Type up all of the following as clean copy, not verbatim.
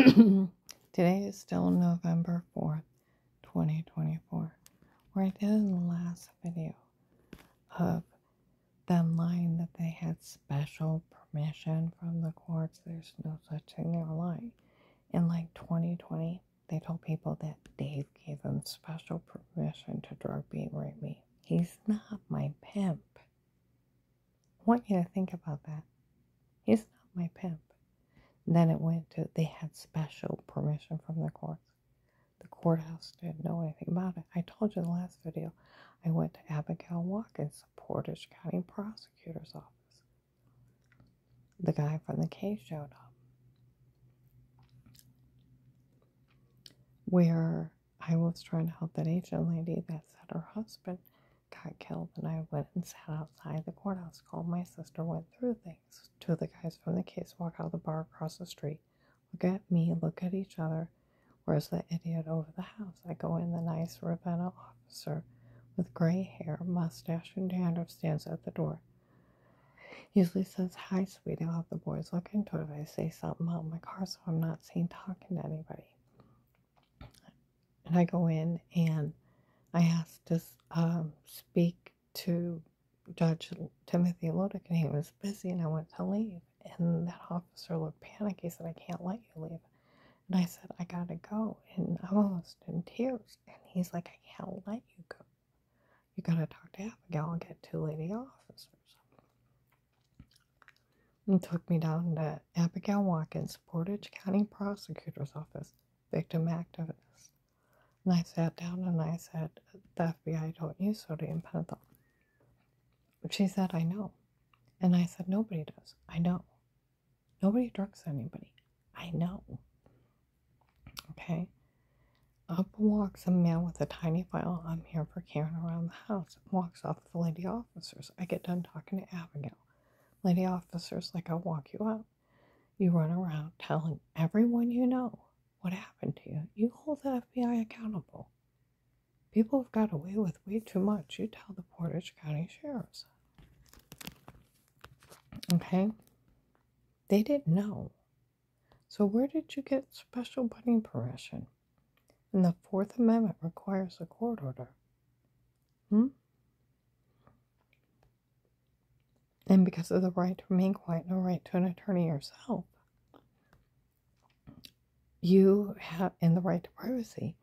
Today is still November 4th, 2024, where I did in the last video of them lying that they had special permission from the courts. There's no such thing. They're lying. In like 2020, they told people that Dave gave them special permission to drug me and rape me. He's not my pimp. I want you to think about that. He's not my pimp. And then it went to, they had special permission from the courts. The courthouse didn't know anything about it. I told you in the last video, I went to Abigail Watkins, the Portage County Prosecutor's Office. The guy from the case showed up. Where I was trying to help that Asian lady that said her husband got killed, and I went and sat outside the courthouse, called my sister, went through things. Two of the guys from the case walk out of the bar across the street, look at me, look at each other. Where's the idiot over the house? I go in, the nice Ravenna officer with gray hair, mustache, and dandruff stands at the door. Usually says, "Hi, sweetie, I'll have the boys look into it if I say something about my car so I'm not seen talking to anybody." And I go in and I asked to speak to Judge Timothy Lodick, and he was busy, and I went to leave. And that officer looked panicked. He said, "I can't let you leave." And I said, "I gotta go." And I'm almost in tears. And he's like, "I can't let you go. You gotta talk to Abigail and get two lady officers." And took me down to Abigail Watkins, Portage County Prosecutor's Office, victim activist. And I sat down and I said, "The FBI don't use sodium pentothal." She said, "I know." And I said, "Nobody does. I know. Nobody drugs anybody. I know." Okay. Up walks a man with a tiny file. "I'm here for carrying around the house." Walks off with the lady officers. I get done talking to Abigail. Lady officers, like, "I'll walk you out. You run around telling everyone you know what happened to you. You hold the FBI accountable. People have got away with way too much. You tell the Portage County Sheriff's." Okay? They didn't know. So where did you get special bunny permission? And the Fourth Amendment requires a court order. And because of the right to remain quiet and the right to an attorney yourself, you have, and the right to privacy,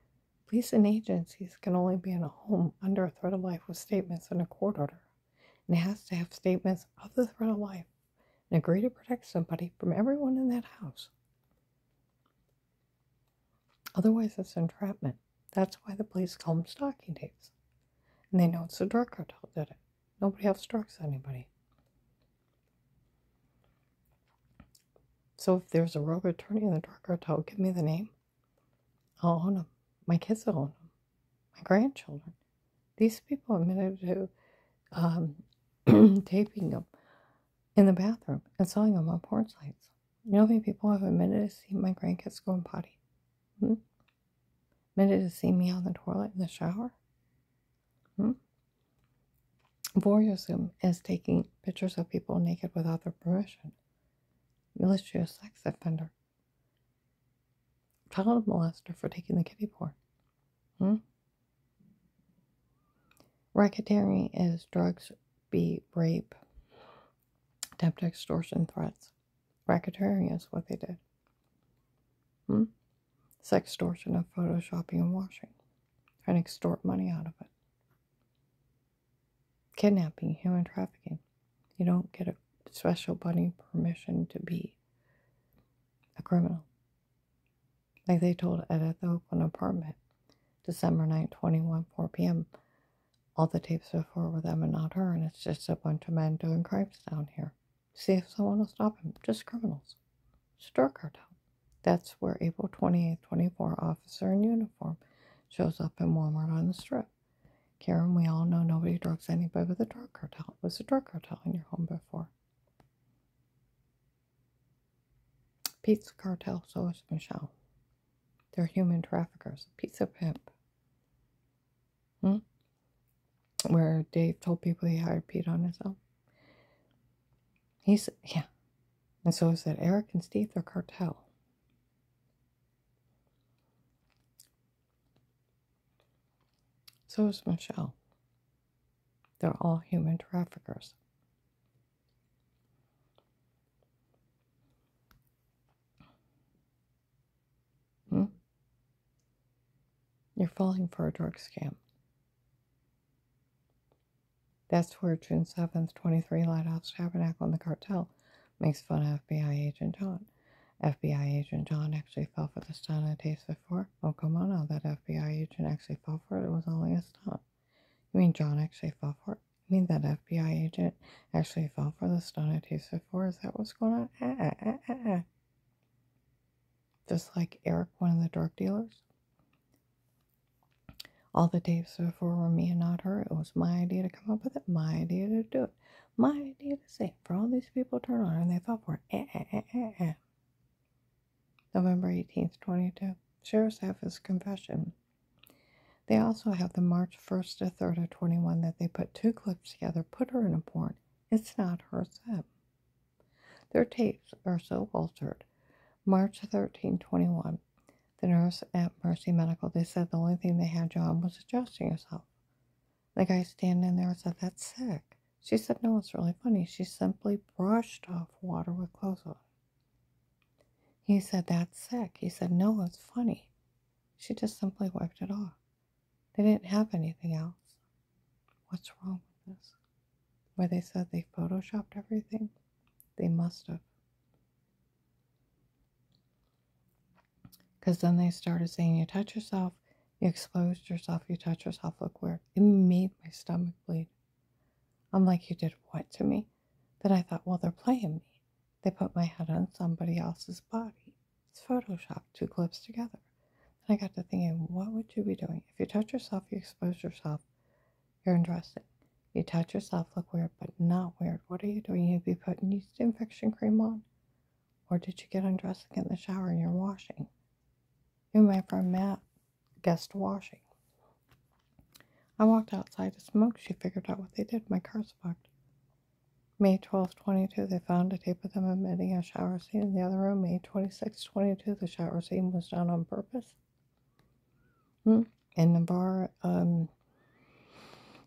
police and agencies can only be in a home under a threat of life with statements and a court order. And it has to have statements of the threat of life and agree to protect somebody from everyone in that house. Otherwise, it's entrapment. That's why the police call them stalking tapes. And they know it's the drug cartel did it. Nobody else drugs anybody. So if there's a rogue attorney in the drug cartel, give me the name. I'll own them. My kids will own them. My grandchildren. These people admitted to taping them in the bathroom and selling them on porn sites. You know how many people have admitted to see my grandkids go and potty? Admitted to see me on the toilet in the shower? Voyeurism is taking pictures of people naked without their permission. Malicious sex offender. Child molester for taking the kiddie porn. Racketeering is drugs, beat, rape, attempted extortion, threats. Racketeering is what they did. Sextortion of photoshopping and washing. Trying to extort money out of it. Kidnapping, human trafficking. You don't get a special bunny permission to be a criminal. Like they told Ed at the Oakland apartment, December 9th, 21, 4 p.m. All the tapes before were them and not her, and it's just a bunch of men doing crimes down here. See if someone will stop him. Just criminals. It's a drug cartel. That's where April 28th, 24, officer in uniform shows up in Walmart on the Strip. Karen, we all know nobody drugs anybody with a drug cartel. It was a drug cartel in your home before. Pizza cartel, so is Michelle. They're human traffickers. Pizza pimp. Where Dave told people he hired Pete on his own. He said, yeah. And so is that Eric and Steve, they're cartel. So is Michelle. They're all human traffickers. Hmm? You're falling for a drug scam. That's where June 7th, 23 Lighthouse Tabernacle and the cartel makes fun of FBI agent John. FBI agent John actually fell for the stunt a taste before. Oh, come on now, that FBI agent actually fell for it. It was only a stunt. You mean John actually fell for it? You mean that FBI agent actually fell for the stunt a taste before? Is that what's going on? Just like Eric, one of the drug dealers. All the days before were me and not her. It was my idea to come up with it, my idea to do it, my idea to say for all these people to turn on and they fell for it. November 18th, 22. Sheriff's have his confession. They also have the March 1st to 3rd of 21 that they put two clips together, put her in a porn. It's not her, it's them. Their tapes are so altered. March 13, 21. The nurse at Mercy Medical, they said the only thing they had John was adjusting himself. The guy standing there said, "That's sick." She said, "No, it's really funny. She simply brushed off water with clothes on." He said, "That's sick." He said, "No, it's funny. She just simply wiped it off. They didn't have anything else." What's wrong with this? Where they said they photoshopped everything? They must have. Because then they started saying, "You touch yourself, you exposed yourself, you touch yourself, look weird." It made my stomach bleed. I'm like, "You did what to me?" Then I thought, well, they're playing me. They put my head on somebody else's body. It's Photoshop, two clips together. And I got to thinking, what would you be doing? If you touch yourself, you expose yourself, you're undressing. You touch yourself, look weird, but not weird. What are you doing? You'd be putting yeast infection cream on? Or did you get undressed and get in the shower and you're washing? You and my friend Matt guessed washing. I walked outside to smoke. She figured out what they did. My car's fucked. May 12th, 22, they found a tape of them admitting a shower scene in the other room. May 26th, 22, the shower scene was done on purpose. In the bar,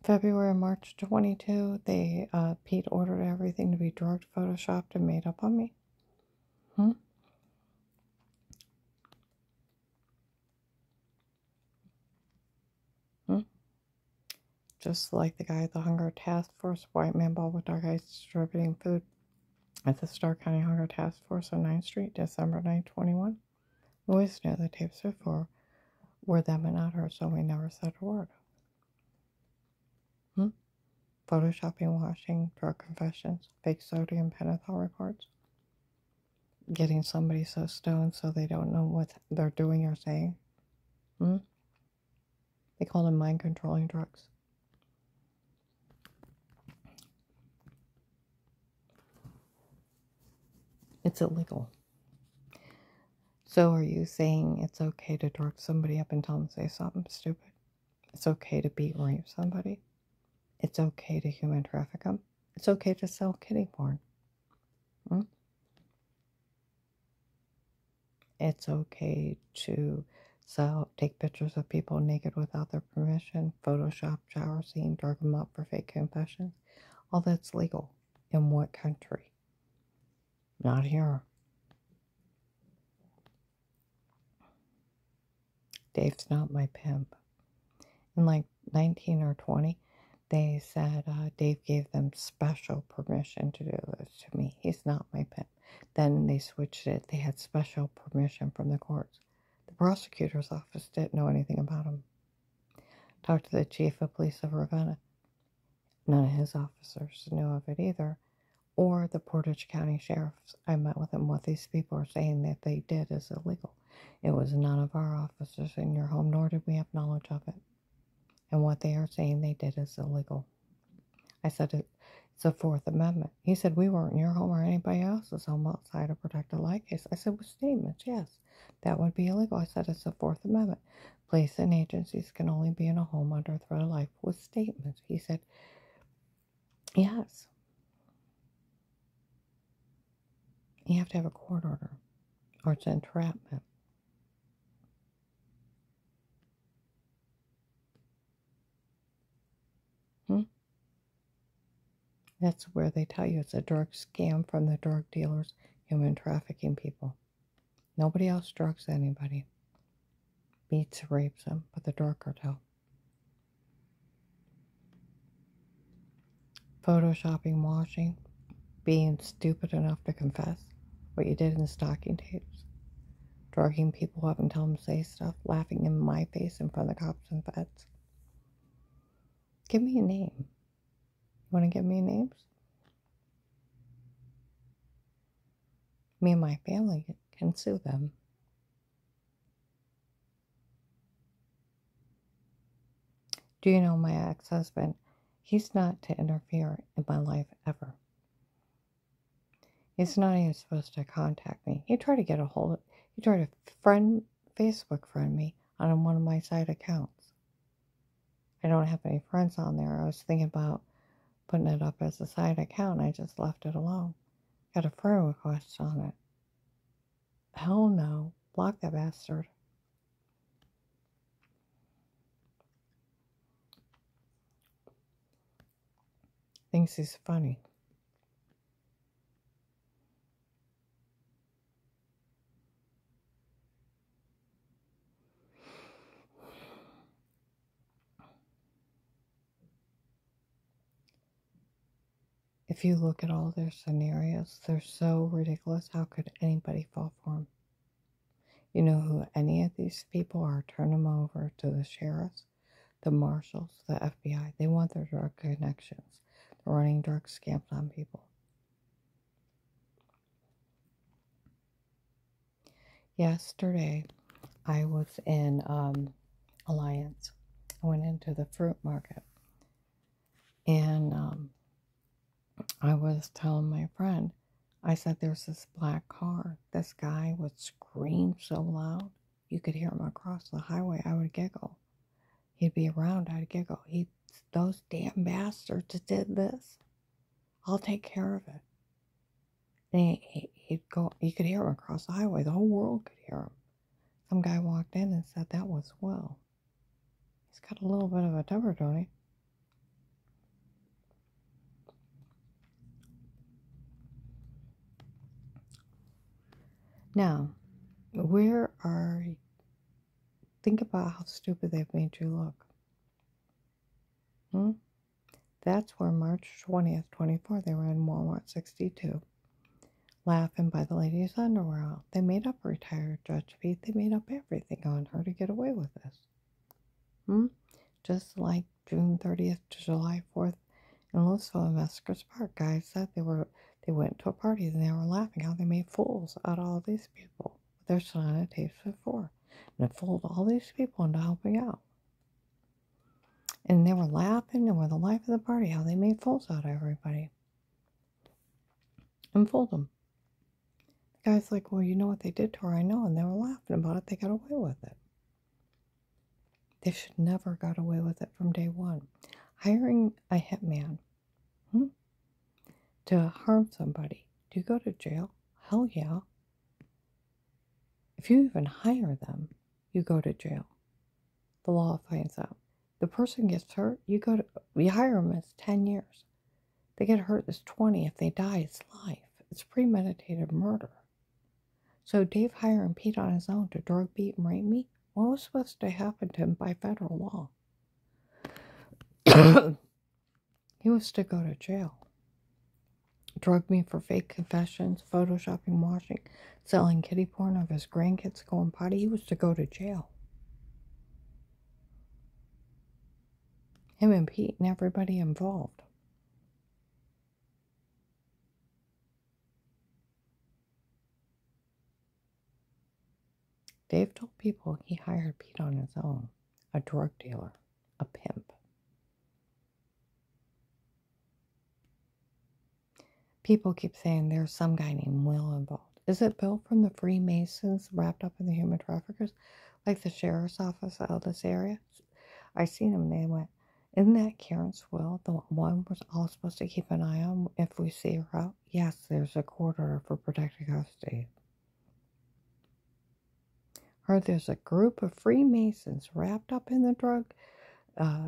February, March 22, Pete ordered everything to be drugged, photoshopped, and made up on me. Just like the guy at the Hunger Task Force, white man bald with dark eyes distributing food at the Starr County Hunger Task Force on 9th Street, December 9, 21. We always knew the tapes before were them and not her, so we never said a word. Photoshopping, washing, drug confessions, fake sodium pentothal reports, getting somebody so stoned so they don't know what they're doing or saying. They call them mind-controlling drugs. It's illegal. So are you saying it's okay to drug somebody up and tell them to say something stupid? It's okay to beat and rape somebody? It's okay to human traffic them? It's okay to sell kiddie porn? It's okay to take pictures of people naked without their permission, Photoshop shower scene, drug them up for fake confessions. All that's legal. In what country? Not here. Dave's not my pimp. In like 19 or 20, they said Dave gave them special permission to do this to me. He's not my pimp. Then they switched it. They had special permission from the courts. The prosecutor's office didn't know anything about him. Talked to the chief of police of Ravenna. None of his officers knew of it either. Or the Portage County sheriffs. I met with them. What these people are saying that they did is illegal. It was none of our officers in your home, nor did we have knowledge of it. And what they are saying they did is illegal. I said, it's the Fourth Amendment. He said, we weren't in your home or anybody else's home outside a protected light case. I said, with statements, yes, that would be illegal. I said, it's the Fourth Amendment. Police and agencies can only be in a home under threat of life with statements. He said, yes. You have to have a court order or it's entrapment. It's 1 minute. That's where they tell you it's a drug scam from the drug dealers, human trafficking people. Nobody else drugs anybody. Beats, rapes them, but the drug cartel. Photoshopping, washing, being stupid enough to confess what you did in stocking tapes, drugging people up and telling them to say stuff, laughing in my face in front of the cops and feds. Give me a name. You want to give me names? Me and my family can sue them. Do you know my ex-husband? He's not to interfere in my life ever. He's not even supposed to contact me. He tried to get a hold of, he tried to Facebook friend me on one of my side accounts. I don't have any friends on there. I was thinking about putting it up as a side account. I just left it alone. Got a friend request on it. Hell no. Block that bastard. Thinks he's funny. If you look at all their scenarios, they're so ridiculous. How could anybody fall for them? You know who any of these people are? Turn them over to the sheriffs, the marshals, the FBI. They want their drug connections. They're running drug scams on people. Yesterday, I was in Alliance. I went into the fruit market. And I was telling my friend, I said, there's this black car. This guy would scream so loud, you could hear him across the highway. I would giggle. He'd be around, I'd giggle. Those damn bastards did this. I'll take care of it. And he'd go, you could hear him across the highway. The whole world could hear him. Some guy walked in and said that was Will. He's got a little bit of a temper, don't he? Now, where are you? Think about how stupid they've made you look. That's where March 20th, 24, they were in Walmart 62, laughing by the lady's underwear out. They made up retired Judge Pete. They made up everything on her to get away with this. Just like June 30th to July 4th in Louisville and Mesquite Park. Guys said they went to a party and they were laughing how they made fools out of all these people. They're still on a tape before. And it fooled all these people into helping out. And they were laughing, and were the life of the party, how they made fools out of everybody. And fooled them. The guy's like, well, you know what they did to her? I know. And they were laughing about it. They got away with it. They should never got away with it from day one. Hiring a hitman to harm somebody. Do you go to jail? Hell yeah. If you even hire them, you go to jail. The law finds out. The person gets hurt, you hire them, it's 10 years. They get hurt, it's 20. If they die, it's life. It's premeditated murder. So Dave hiring Pete on his own to drug, beat, and rape me? What was supposed to happen to him by federal law? He was to go to jail. Drug me for fake confessions, photoshopping, washing, selling kiddie porn of his grandkids going potty. He was to go to jail. Him and Pete and everybody involved. Dave told people he hired Pete on his own, a drug dealer, a pimp. People keep saying there's some guy named Will involved. Is it Bill from the Freemasons wrapped up in the human traffickers? Like the sheriff's office out of this area? I seen him, they went, isn't that Karen's Will? The one we're all supposed to keep an eye on if we see her out? Yes, there's a court order for protected custody. Heard there's a group of Freemasons wrapped up in the drug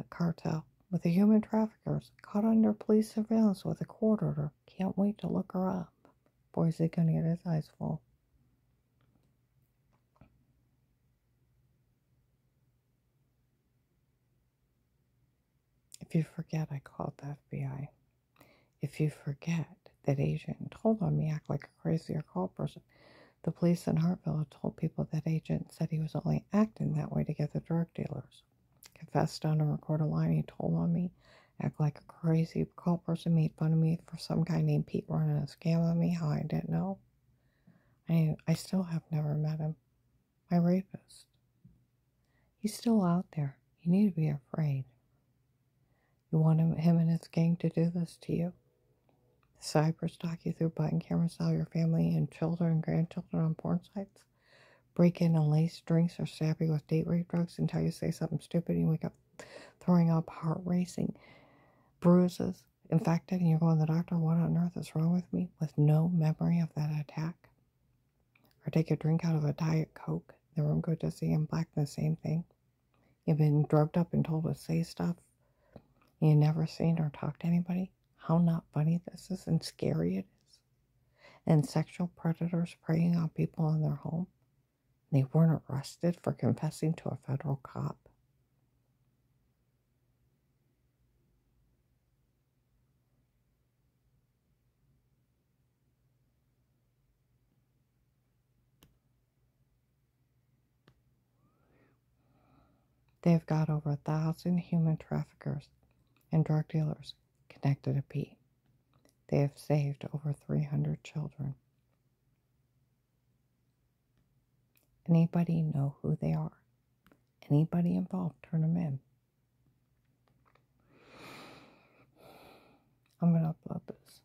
cartel with the human traffickers caught under police surveillance with a court order. Can't wait to look her up. Boy's he gonna get his eyes full. If you forget, I called the FBI. If you forget that agent told on me, act like a crazy or call person. The police in Hartville have told people that agent said he was only acting that way to get the drug dealers. Confessed on a recorded line, he told on me, act like a crazy call person, made fun of me for some guy named Pete running a scam on me, how I didn't know. I still have never met him. My rapist. He's still out there. You need to be afraid. You want him and his gang to do this to you? Cyber stalk you through button cameras, sell your family and children and grandchildren on porn sites? Break in and lace drinks or stab you with date rape drugs until you say something stupid and you wake up throwing up heart racing, bruises, infected, and you're going to the doctor, what on earth is wrong with me? With no memory of that attack? Or take a drink out of a Diet Coke, the room go to see him black, the same thing? You've been drugged up and told to say stuff you never seen or talked to anybody? How not funny this is and scary it is. And sexual predators preying on people in their home. They weren't arrested for confessing to a federal cop. They've got over 1,000 human traffickers and drug dealers connected to Pete. They have saved over 300 children. Anybody know who they are? Anybody involved, turn them in. I'm going to upload this.